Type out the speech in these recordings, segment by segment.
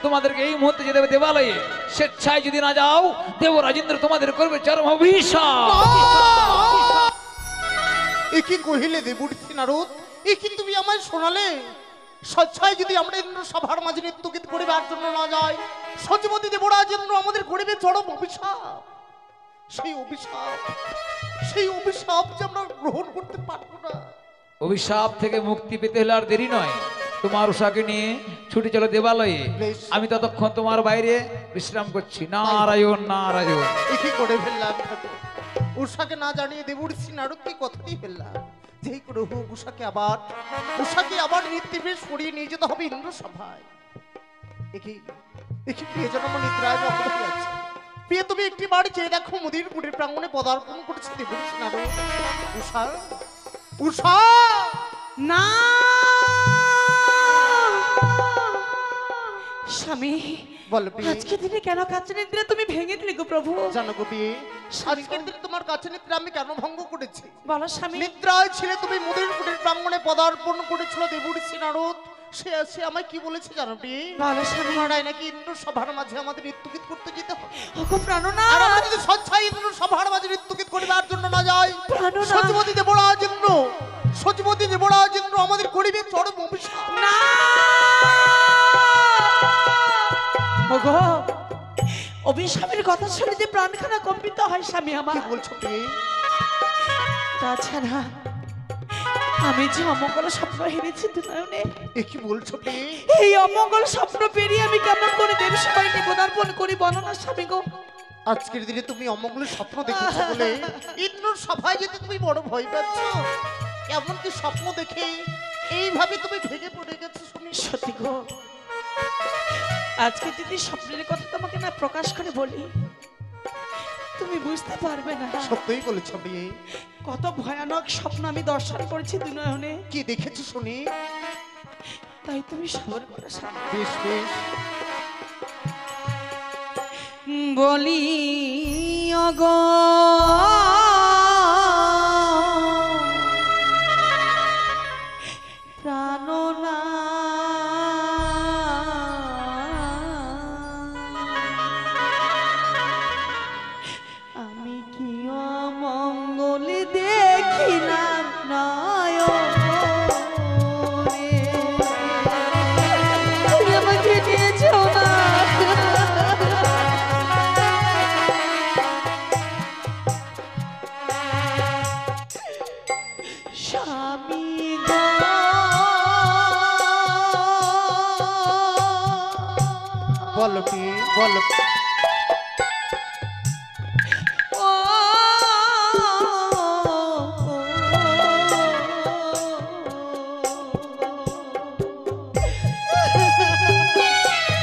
তোমাদেরকে এই মুহূর্তে যেতে হবে দেবালয়ে। স্বেচ্ছায় যদি না যাও, দেব রাজেন্দ্র তোমাদের করবে চরম অভিশাপ। এ কি কহিলে দেবর্ষি নারদ? এ কি তুমি আমায় শোনালে? স্বেচ্ছায় যদি আমরা ইন্দ্র সভার মাঝে নৃত্যগীত করিবার জন্য না যাই, সচিবতী দেবরাজেন্দ্র আমাদের করিবে চরম অভিশাপ। সেই অভিশাপ যে আমরা গ্রহণ করতে পারবো না। অভিশাপ থেকে মুক্তি পেতে হলে আর দেরি নয়, তোমার উষাকে নিয়ে ছুটে চলো দেবালয়ে। আমি ততক্ষণ তোমার বাইরে বিশ্রাম করছি। নারায়ণ নারায়ণ। কি করে ফেললাম? উষাকে না জানিয়ে দেবর্ষি নারদকে কথাটি ফেললাম। যেই করে হোক উষাকে আবার নৃত্যবেশ করিয়ে নিয়ে যেতে হবে ইন্দ্র সভায়। প্রিয় যেন আমার নিদ্রায় মগ্ন হয়ে আছে। প্রিয় তুমি একটি বাড়ি চেয়ে দেখো, মুদির কুটির প্রাঙ্গণে পদার্পণ করেছে দেবর্ষি নারদ। উষা না স্বামী, আজকে দিনে কেন কাছে নিদ্রা তুমি ভেঙে দিলে গো প্রভু? জানো গো বিয়ে, আজকের দিনে তোমার কাছে নিদ্রা আমি কেন ভঙ্গ করেছি? বলো স্বামী। নিদ্রায় ছিলে তুমি, মুদির কুটির প্রাঙ্গণে পদার্পণ করেছিল দেবর্ষি নারদ। সে আমায় কি বলেছে জানো বিয়ে? বলো স্বামী। মারায় নাকি ইন্দ্র সভার মাঝে আমাদের নৃত্যগীত করতে যেতে হবে। ওগো প্রাণনাথ, আর আমরা যদি স্বেচ্ছায় ইন্দ্র সভার মাঝে নৃত্যগীত করিবার জন্য না যাই, প্রাণনাথ, সচিবতী দেবরাজেন্দ্র আমাদের করিবে চরম অভিশাপ। না ওগো, অভিশাপের কথা শুনে যে প্রাণখানা কম্পিত হয় স্বামী আমার। কি বলছো তুমি? তাছাড়া আমি যে অমঙ্গল স্বপ্ন হেরেছি দুনয়নে। এ কি বলছো তুমি? এই অমঙ্গল স্বপ্ন পেরিয়ে আমি কেমন করে দেব সবাই পদার্পণ করি বলো না স্বামী গো। আজকের দিনে তুমি অমঙ্গলের স্বপ্ন দেখেছো বলে ইন্দ্র সভায় যেতে তুমি বড় ভয় পাচ্ছ। এমনকি স্বপ্ন দেখে এইভাবে তুমি ভেঙে পড়ে গেছো শুনি। সত্যি গো, আজকে যদি স্বপ্নের কথা তোমাকে না প্রকাশ করে বলি, তুমি বুঝতে পারবে না। সত্যই বলেছো বিয়ে। কত ভয়ানক স্বপ্ন আমি দর্শন করেছি দুনয়নে। কি দেখেছো শুনি? তাই তুমি সবর করো স্বামী। বেশ বেশ বলি ওগো প্রাণনাথ, আমি কি অমঙ্গল দেখিলাম নয়নে, তুমি আমাকে দিয়েছো না। স্বামী গো, বলো বিয়ে, বলো। ও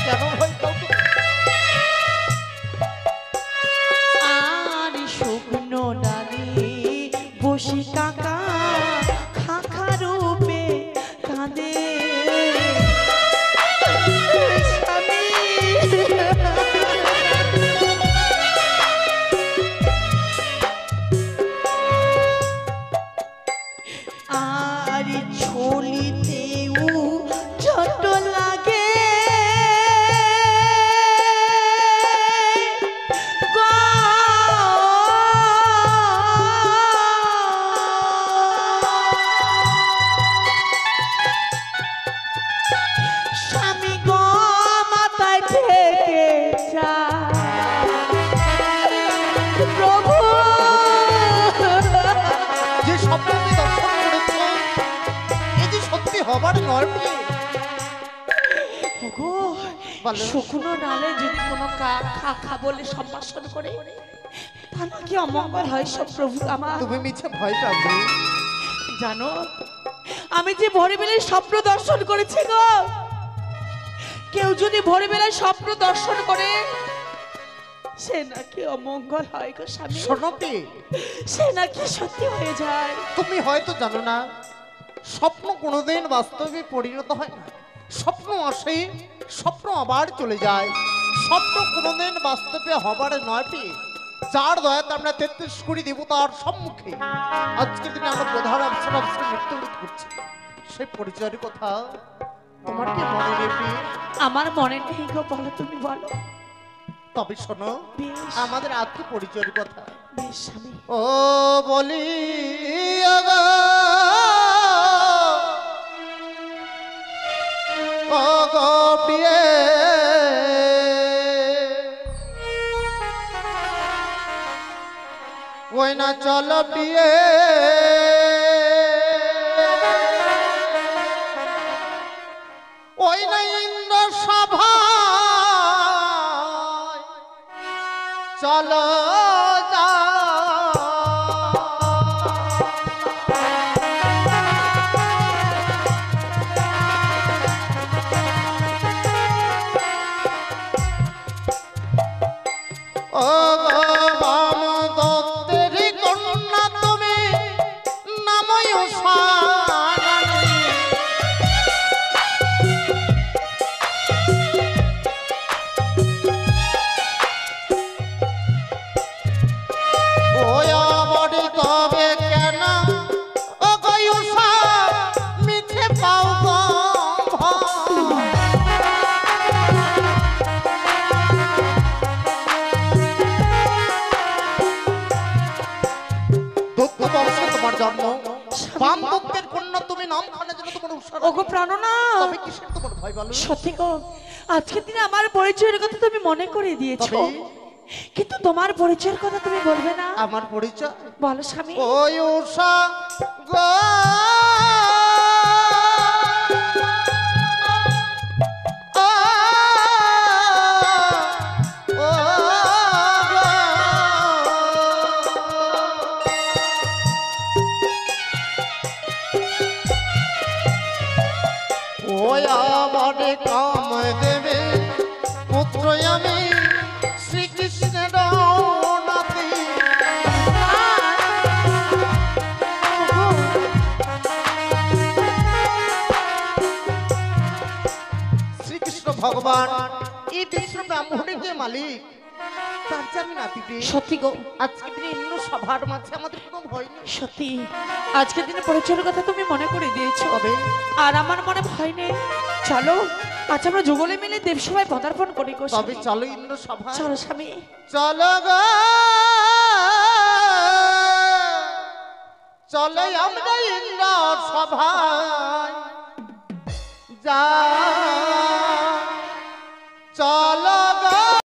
কেন ভয় পাও তুমি? আর শুকনো ডালি বসে কাকা খাখা রূপে কাঁদে স্বামী। আর ছলিতেও ছোট লাগে গো, স্বামী গো মাথায় থেকে প্রভু। যে স্বপ্ন তুমি দর্শন করেছো এ যে সত্যি হবার নয় বিয়ে। ওগো, শুকনো ডালে যদি কোনো কাক খা খা বলে সম্ভাষণ করে, তা নাকি অমঙ্গল হয় সব প্রভু আমার। তুমি মিছে ভয় পাও বিয়ে। জানো, আমি যে ভোরবেলায় স্বপ্ন দর্শন করেছি গো, কেউ যদি ভোরবেলায় স্বপ্ন দর্শন করে সে নাকি অমঙ্গল হয় গো স্বামী। শোনো বিয়ে, সে নাকি সত্যি হয়ে যায়। তুমি হয়তো জানো না, স্বপ্ন কোনোদিন বাস্তবে পরিণত হয় না। স্বপ্ন আসে, স্বপ্ন আবার চলে যায়। স্বপ্ন কোনোদিন বাস্তবে হবার নয় বিয়ে। যার দয়াতে আমরা 33 কোটি দেবতার সম্মুখে আজকের দিনে আমরা প্রধান অবসর নৃত্য করছি, সেই পরিচয়ের কথা তোমার কি মনে নেই প্রিয়? আমার মনে নেই গো, বলো তুমি বলো। তবে শোনো বেশ আমাদের আত্মপরিচয়ের কথা। বেশ স্বামী। ও বলি আগো, ও গো প্রিয়ে, ওই না চলো প্রিয়ে, ওই না ইন্দ্র সভা চলো যা। ও গো বাম দত্তের কন্যা তুমি নাময় সারানি, ওই আমার তবে কেন ও গয়ুষা মিঠে পাও গো দত্ত বংশে তোমার জন্ম, বাম দত্তের কন্যা তুমি নাম খানে যেন তোমার উৎসাহ। ওগো প্রাণনা, তবে কিসের তোমার ভয় বলো? সত্যি গো, আজকের দিনে আমার পরিচয়ের কথা তুমি মনে করে দিয়েছো, তবে? কিন্তু তোমার পরিচয়ের কথা তুমি বলবে না? আমার পরিচয় বলো স্বামী। ওই উষা গো, ও গো, ওই আমার কাম দেবে পুত্র আমি শ্রীকৃষ্ণের নাতি। শ্রীকৃষ্ণ ভগবান এই বিশ্ব ব্রাহ্মণের যে মালিক, তার যে আমি নাতি পেয়ে সত্যি গো, আজকে দিনে ইন্দ্র সভার মাঝে আমাদের কোনো ভয় নেই। সত্যি আজকের দিনে পরিচয়ের কথা তুমি মনে করে দিয়েছো, তবে আর আমার মনে ভয় নেই। চলো আজ আমরা যুগলে মিলে দেবসভায় পদার্পণ করি গো। তবে চলো ইন্দ্র সভা, চলো স্বামী। চলো গো, চলো আমরা ইন্দ্র সভায় যা।